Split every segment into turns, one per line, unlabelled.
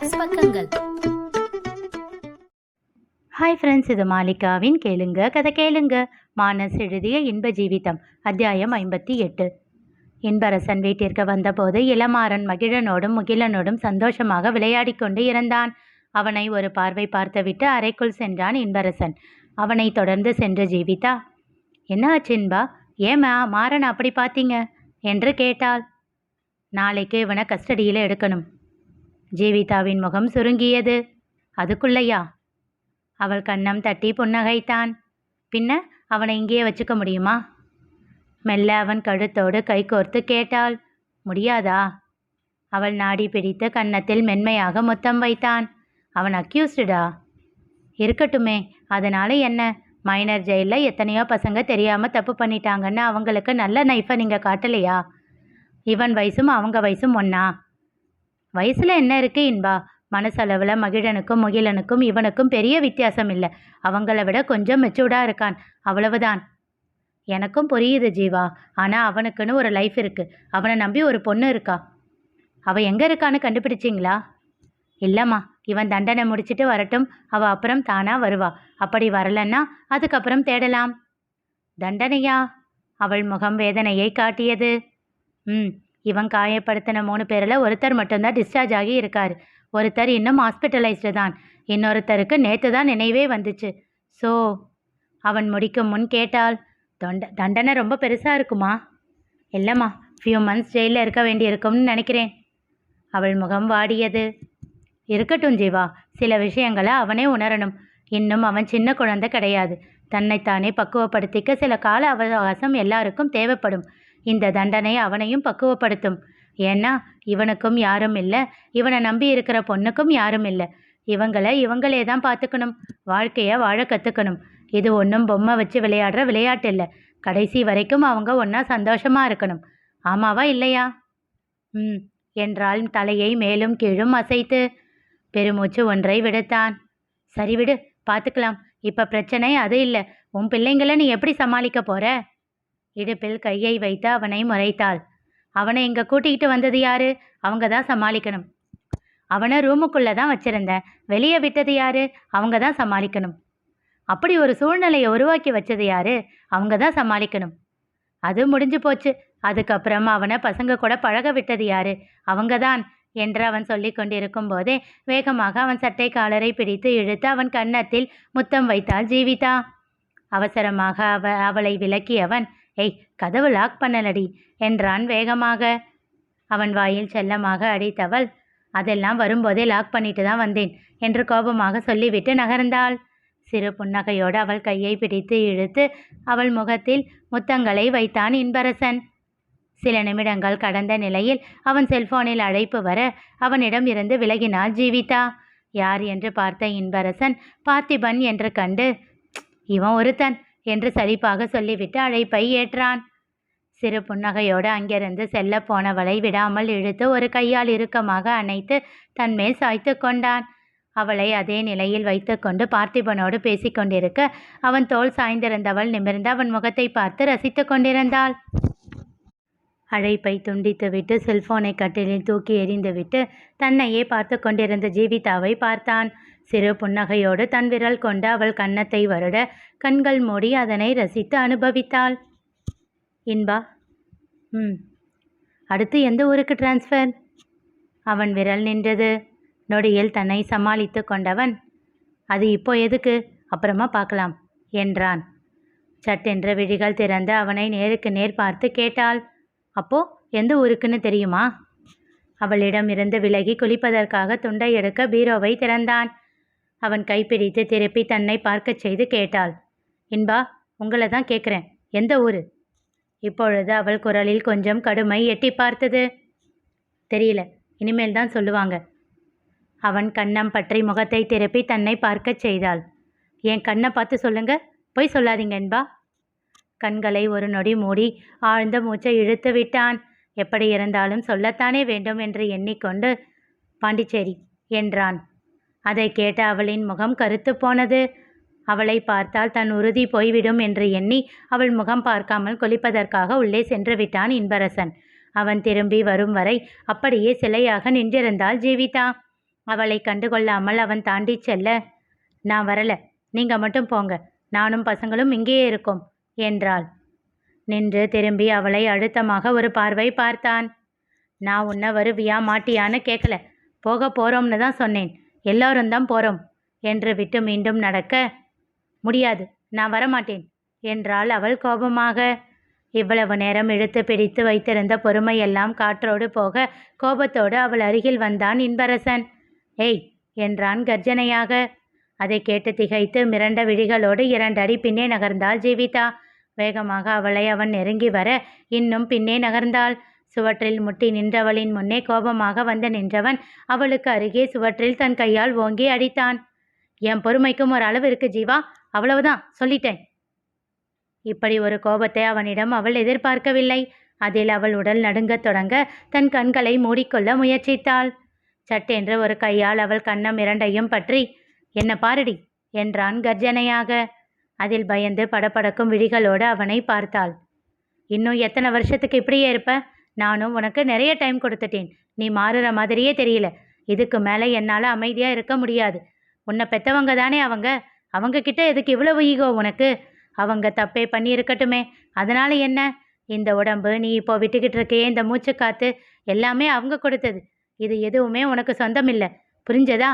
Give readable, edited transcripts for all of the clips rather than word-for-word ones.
மானஸ் பக்கங்கள்.
Hi friends, இது மாலிகாவின் கேளுங்க கதை கேளுங்க. மானஸ் எழுதிய இன்ப ஜீவிதம், அத்தியாயம் 58. இன்பரசன் வீட்டிற்கு வந்தபோது இளமாறன் மகிழனோடும் முகிலனோடும் சந்தோஷமாக விளையாடி கொண்டு இருந்தான். அவனை ஒரு பார்வை பார்த்துவிட்டு அறைக்குள் சென்றான் இன்பரசன். அவனை தொடர்ந்து சென்று ஜீவிதா, என்ன ஆச்சு இன்பா, ஏமா மாறன் அப்படி பார்த்தீங்க என்று கேட்டாள். நாளைக்கு இவனை கஸ்டடியில் எடுக்கணும். ஜீவிதாவின் முகம் சுருங்கியது. அதுக்குள்ளையா? அவள் கன்னம் தட்டி புன்னகைத்தான். பின்ன அவனை இங்கேயே வச்சுக்க முடியுமா? மெல்ல அவன் கழுத்தோடு கைகோர்த்து கேட்டாள். முடியாதா? அவள் நாடி பிடித்து கன்னத்தில் மென்மையாக முத்தம் வைத்தான். அவன் அக்யூஸ்டா? இருக்கட்டுமே, அதனால என்ன? மைனர் ஜெயிலில் எத்தனையோ பசங்க தெரியாமல் தப்பு பண்ணிட்டாங்கன்னு அவங்களுக்கு நல்ல நைஃபை நீங்கள் காட்டலையா? இவன் வயசும் அவங்க வயசும் ஒன்றா? வயசில் என்ன இருக்கு இன்பா? மனசளவில் மகிழனுக்கும் முகிலனுக்கும் இவனுக்கும் பெரிய வித்தியாசம் இல்லை. அவங்கள விட கொஞ்சம் மெச்சூர்டாக இருக்கான், அவ்வளவுதான். எனக்கும் புரியுது ஜீவா, ஆனால் அவனுக்குன்னு ஒரு லைஃப் இருக்குது. அவனை நம்பி ஒரு பொண்ணு இருக்கா. அவள் எங்கே இருக்கான்னு கண்டுபிடிச்சிங்களா? இல்லைம்மா, இவன் தண்டனை முடிச்சுட்டு வரட்டும், அவள் அப்புறம் தானாக வருவா. அப்படி வரலன்னா அதுக்கப்புறம் தேடலாம். தண்டனையா? அவள் முகம் வேதனையை காட்டியது. இவன் காயப்படுத்தின 3 பேரில் ஒருத்தர் மட்டும்தான் டிஸ்சார்ஜ் ஆகி இருக்கார். ஒருத்தர் இன்னும் ஹாஸ்பிட்டலைஸ்டு தான். இன்னொருத்தருக்கு நேற்று தான் நினைவே வந்துச்சு. ஸோ அவன் முடிக்கும் முன் கேட்டாள், தண்டனை ரொம்ப பெருசாக இருக்குமா? இல்லைம்மா, ஃபியூ மந்த்ஸ் ஜெயிலில் இருக்க வேண்டியிருக்கும்னு நினைக்கிறேன். அவள் முகம் வாடியது. இருக்கட்டும் ஜீவா, சில விஷயங்களை அவனே உணரணும். இன்னும் அவன் சின்ன குழந்தை கிடையாது. தன்னைத்தானே பக்குவப்படுத்திக்க சில கால அவகாசம் எல்லாருக்கும் தேவைப்படும். இந்த தண்டனை அவனையும் பக்குவப்படுத்தும். ஏன்னா இவனுக்கும் யாரும் இல்லை, இவனை நம்பி இருக்கிற பொண்ணுக்கும் யாரும் இல்லை. இவங்களே தான் பார்த்துக்கணும். வாழ்க்கையை வாழ கற்றுக்கணும். இது ஒன்றும் பொம்மை வச்சு விளையாடுற விளையாட்டு இல்லை. கடைசி வரைக்கும் அவங்க ஒன்றா சந்தோஷமாக இருக்கணும். ஆமாவா இல்லையா? என்றால் தலையை மேலும் கீழும் அசைத்து பெருமூச்சு ஒன்றை விடுத்தான். சரி விடு, பார்த்துக்கலாம். இப்போ பிரச்சனை அது இல்லை. உன் பிள்ளைங்களை நீ எப்படி சமாளிக்க போற? இடுப்பில் கையை வைத்து அவனை முறைத்தாள். அவனை இங்கே கூட்டிகிட்டு வந்தது யாரு? அவங்க தான் சமாளிக்கணும். அவனை ரூமுக்குள்ளே தான் வச்சுருந்தேன். வெளியே விட்டது யாரு? அவங்க தான் சமாளிக்கணும். அப்படி ஒரு சூழ்நிலையை உருவாக்கி வச்சது யாரு? அவங்க தான் சமாளிக்கணும். அது முடிஞ்சு போச்சு. அதுக்கப்புறம் அவனை பசங்க கூட பழக விட்டது யாரு? அவங்க தான் என்று அவன் சொல்லி கொண்டிருக்கும் போதே வேகமாக அவன் சட்டை காலரை பிடித்து இழுத்து அவன் கன்னத்தில் முத்தம் வைத்தாள் ஜீவிதா. அவசரமாக அவளை விலக்கியவன், ஏய், கதவு லாக் பண்ணலடி என்றான் வேகமாக. அவன் வாயில் செல்லமாக அடித்தவள், அதெல்லாம் வரும்போதே லாக் பண்ணிட்டு தான் வந்தேன் என்று கோபமாக சொல்லிவிட்டு நகர்ந்தாள். சிறு புன்னகையோடு அவள் கையை பிடித்து இழுத்து அவள் முகத்தில் முத்தங்களை வைத்தான் இன்பரசன். சில நிமிடங்கள் கடந்த நிலையில் அவன் செல்போனில் அழைப்பு வர அவனிடம் இருந்து விலகினாள் ஜீவிதா. யார் என்று பார்த்த இன்பரசன் பார்த்திபன் என்று கண்டு, இவன் ஒருத்தன் என்று சலிப்பாக சொல்லிவிட்டு அழைப்பை ஏற்றான். சிறு புன்னகையோடு அங்கிருந்து செல்ல போனவளை விடாமல் இழுத்து ஒரு கையால் இறுக்கமாக அணைத்து தன்மேல் சாய்த்து கொண்டான். அவளை அதே நிலையில் வைத்து கொண்டு பார்த்திபனோடு பேசிக்கொண்டிருக்க அவன் தோள் சாய்ந்திருந்தவள் நிமிர்ந்து அவன் முகத்தை பார்த்து ரசித்து கொண்டிருந்தாள். அழைப்பை துண்டித்துவிட்டு செல்போனை கட்டிலில் தூக்கி எறிந்துவிட்டு தன்னையே பார்த்து கொண்டிருந்த ஜீவிதாவை பார்த்தான். சிறு புன்னகையோடு தன் விரல் கொண்டு அவள் கன்னத்தை வருட கண்கள் மூடி அதனை ரசித்து அனுபவித்தாள். இன்பா, அடுத்து எந்த ஊருக்கு டிரான்ஸ்ஃபர்? அவன் விரல் நின்றது. நொடியில் தன்னை சமாளித்து கொண்டவன், அது இப்போ எதுக்கு, அப்புறமா பார்க்கலாம் என்றான். சட்டென்ற விழிகள் திறந்து அவனை நேருக்கு நேர் பார்த்து கேட்டாள், அப்போ எந்த ஊருக்குன்னு தெரியுமா? அவளிடம் இருந்து விலகி குளிப்பதற்காக துண்டை எடுக்க பீரோவை திறந்தான். அவன் கைப்பிடித்து திருப்பி தன்னை பார்க்கச் செய்து கேட்டாள், இன்பா, உங்களை தான் கேட்குறேன், எந்த ஊர்? இப்பொழுது அவள் குரலில் கொஞ்சம் கடுமை எட்டி பார்த்தது. தெரியல, இனிமேல் தான் சொல்லுவாங்க. அவன் கன்னம் பற்றி முகத்தை திருப்பி தன்னை பார்க்கச் செய்தாள். என் கண்ணை பார்த்து சொல்லுங்க, போய் சொல்லாதீங்க இன்பா. கண்களை ஒரு நொடி மூடி ஆழ்ந்த மூச்சை இழுத்து விட்டான். எப்படி இருந்தாலும் சொல்லத்தானே வேண்டும் என்று எண்ணிக்கொண்டு பாண்டிச்சேரி என்றான். அதை கேட்ட அவளின் முகம் கருத்து போனது. அவளை பார்த்தால் தன் உறுதி போய்விடும் என்று எண்ணி அவள் முகம் பார்க்காமல் குளிப்பதற்காக உள்ளே சென்று விட்டான் இன்பரசன். அவன் திரும்பி வரும் வரை அப்படியே சிலையாக நின்றிருந்தாள் ஜீவிதா. அவளை கண்டுகொள்ளாமல் அவன் தாண்டி செல்ல, நான் வரல, நீங்க மட்டும் போங்க, நானும் பசங்களும் இங்கேயே இருக்கோம் என்றாள். நின்று திரும்பி அவளை அழுத்தமாக ஒரு பார்வை பார்த்தான். நான் உன்னை வருவியா மாட்டியான்னு கேட்கல, போக போறோம்னு தான் சொன்னேன், எல்லாரும் தான் போறோம் என்று விட்டு மீண்டும் நடக்க, முடியாது, நான் வரமாட்டேன் என்றாள் அவள் கோபமாக. இவ்வளவு நேரம் இழுத்து பிடித்து வைத்திருந்த பொறுமையெல்லாம் காற்றோடு போக கோபத்தோடு அவள் அருகில் வந்தான் இன்பரசன். ஏய் என்றான் கர்ஜனையாக. அதை கேட்டு திகைத்து மிரண்ட விழிகளோடு 2 அடி பின்னே நகர்ந்தாள் ஜீவிதா. வேகமாக அவளை அவன் நெருங்கி வர இன்னும் பின்னே நகர்ந்தாள். சுவற்றில் முட்டி நின்றவளின் முன்னே கோபமாக வந்து நின்றவன் அவளுக்கு அருகே சுவற்றில் தன் கையால் ஓங்கி அடித்தான். என் பொறுமைக்கும் ஒரு அளவு இருக்கு ஜீவா, அவ்வளவுதான், சொல்லிட்டேன். இப்படி ஒரு கோபத்தை அவனிடம் அவள் எதிர்பார்க்கவில்லை. அதில் அவள் உடல் நடுங்கத் தொடங்க தன் கண்களை மூடிக்கொள்ள முயற்சித்தாள். சட்டென்று ஒரு கையால் அவள் கன்னம் 2ஐயும் பற்றி, என்ன பாரடி என்றான் கர்ஜனையாக. அதில் பயந்து படபடக்கும் விழிகளோடு அவனை பார்த்தாள். இன்னும் எத்தனை வருஷத்துக்கு இப்படியே இருப்ப? நானும் உனக்கு நிறைய டைம் கொடுத்துட்டேன், நீ மாறுற மாதிரியே தெரியல. இதுக்கு மேலே என்னால் அமைதியாக இருக்க முடியாது. உன்னை பெற்றவங்க தானே அவங்க கிட்ட எதுக்கு இவ்வளவு ஈகோ உனக்கு? அவங்க தப்பே பண்ணி இருக்கட்டுமே, அதனால என்ன? இந்த உடம்பு, நீ இப்போ விட்டுக்கிட்டு இருக்கே இந்த மூச்சு காத்து, எல்லாமே அவங்க கொடுத்தது. இது எதுவுமே உனக்கு சொந்தம் இல்லை, புரிஞ்சதா?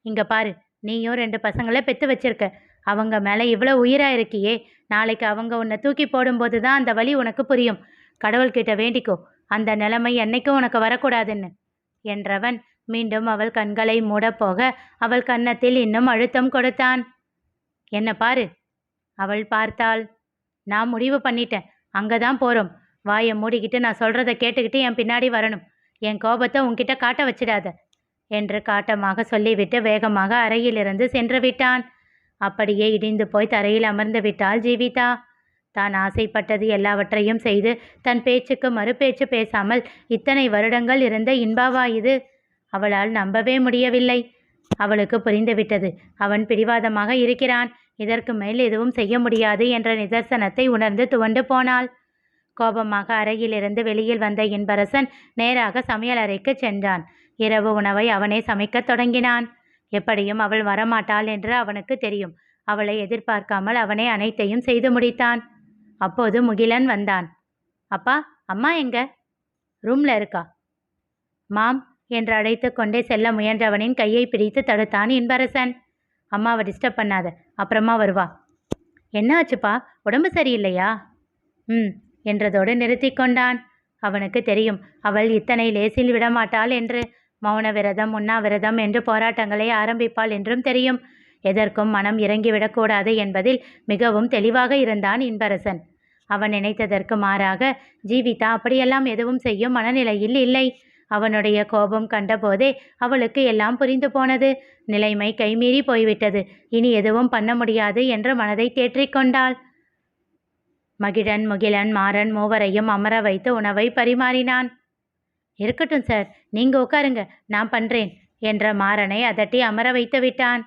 இங்கே பாரு, நீயும் 2 பசங்களை பெற்று வச்சிருக்க, அவங்க மேலே இவ்வளோ உயிராக இருக்கியே, நாளைக்கு அவங்க உன்னை தூக்கி போடும்போது தான் அந்த வலி உனக்கு புரியும். கடவுள்கிட்ட வேண்டிக்கோ, அந்த நிலைமை என்னைக்கும் உனக்கு வரக்கூடாதுன்னு என்றவன் மீண்டும் அவள் கண்களை மூடப்போக அவள் கன்னத்தில் இன்னும் அழுத்தம் கொடுத்தான். என்ன பாரு. அவள் பார்த்தாள். நான் முடிவு பண்ணிட்டேன், அங்கே தான் போகிறோம். வாயை மூடிக்கிட்டு நான் சொல்கிறத கேட்டுக்கிட்டு என் பின்னாடி வரணும். என் கோபத்தை உன்கிட்ட காட்ட வச்சிடாத என்று காட்டமாக சொல்லிவிட்டு வேகமாக அறையிலிருந்து சென்று விட்டான். அப்படியே இடிந்து போய் தரையில் அமர்ந்து விட்டாள் ஜீவிதா. தான் ஆசைப்பட்டது எல்லாவற்றையும் செய்து தன் பேச்சுக்கு மறுபேச்சு பேசாமல் இத்தனை வருடங்கள் இருந்த இன்பாவா இது? அவளால் நம்பவே முடியவில்லை. அவளுக்கு புரிந்துவிட்டது, அவன் பிடிவாதமாக இருக்கிறான், இதற்கு மேல் எதுவும் செய்ய முடியாது என்ற நிதர்சனத்தை உணர்ந்து துவண்டு போனாள். கோபமாக அறையிலிருந்து வெளியில் வந்த இன்பரசன் நேராக சமையலறைக்கு சென்றான். இரவு உணவை அவனே சமைக்கத் தொடங்கினான். எப்படியும் அவள் வரமாட்டாள் என்று அவனுக்கு தெரியும். அவளை எதிர்பார்க்காமல் அவனே அனைத்தையும் செய்து முடித்தான். அப்போது முகிலன் வந்தான். அப்பா, அம்மா எங்க? ரூம்ல இருக்கா. மாம் என்று அழைத்து கொண்டே செல்ல முயன்றவனின் கையை பிடித்து தடுத்தான் இன்பரசன். அம்மாவை டிஸ்டர்ப் பண்ணாத, அப்புறமா வருவா. என்ன ஆச்சுப்பா, உடம்பு சரியில்லையா? என்றதோடு நிறுத்தி கொண்டான். அவனுக்கு தெரியும் அவள் இத்தனை லேசில் விடமாட்டாள் என்று. மௌன விரதம், உண்ணாவிரதம் என்று போராட்டங்களை ஆரம்பிப்பாள் என்றும் தெரியும். எதற்கும் மனம் இறங்கிவிடக்கூடாது என்பதில் மிகவும் தெளிவாக இருந்தான் இன்பரசன். அவன் நினைத்ததற்கு மாறாக ஜீவிதா அப்படியெல்லாம் எதுவும் செய்யும் மனநிலையில் இல்லை. அவனுடைய கோபம் கண்டபோதே அவளுக்கு எல்லாம் புரிந்து போனது. நிலைமை கைமீறி போய்விட்டது, இனி எதுவும் பண்ண முடியாது என்று மனதை தேற்றிக்கொண்டாள். மகிழன், முகிலன், மாறன் மூவரையும் அமர வைத்து உணவை பரிமாறினான். இருக்கட்டும் சார், நீங்க உட்காருங்க, நான் பண்றேன் என்ற மாறனை அதட்டி அமர வைத்து விட்டான்.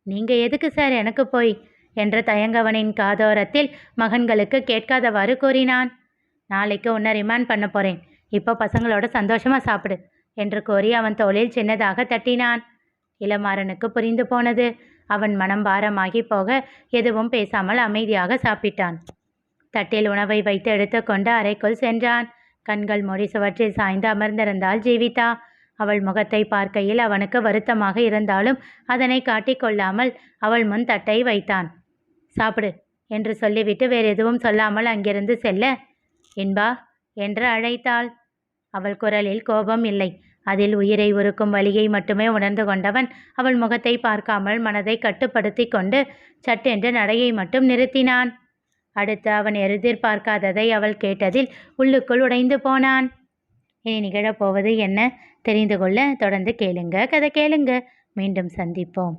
நீங்க எதுக்கு சார் எனக்கு போய் என்ற தயங்கவனின் காதோரத்தில் மகன்களுக்கு கேட்காதவாறு கூறினான். நாளைக்கு உன்னை ரிமாண்ட் பண்ண போறேன், இப்போ பசங்களோட சந்தோஷமா சாப்பிடு என்று கூறி அவன் தோளில் சின்னதாக தட்டினான். இளமாறனுக்கு புரிந்து போனது. அவன் மனம் பாரமாகி போக எதுவும் பேசாமல் அமைதியாக சாப்பிட்டான். தட்டில் உணவை வைத்து எடுத்துக்கொண்டு அறைக்குள் சென்றான். கண்கள் மூடி சுவற்றில் சாய்ந்து அமர்ந்திருந்தாள் ஜீவிதா. அவள் முகத்தை பார்க்கையில் அவனுக்கு வருத்தமாக இருந்தாலும் அதனை காட்டிக்கொள்ளாமல் அவள் முன் தட்டை வைத்தான். சாப்பிடு என்று சொல்லிவிட்டு வேறு எதுவும் சொல்லாமல் அங்கிருந்து செல்ல, இன்பா என்று அழைத்தாள். அவள் குரலில் கோபம் இல்லை, அதில் உயிரை உருக்கும் வலியை மட்டுமே உணர்ந்து கொண்டவன் அவள் முகத்தை பார்க்காமல் மனதை கட்டுப்படுத்தி கொண்டு சட்டென்று நடையை மட்டும் நிறுத்தினான். அடுத்து அவன் எதிர்பார்க்காததை அவள் கேட்டதில் உள்ளுக்குள் உடைந்து போனான். இனி நிகழப்போவது என்ன தெரிந்து கொள்ள தொடர்ந்து கேளுங்க. கதை கேளுங்க. மீண்டும் சந்திப்போம்.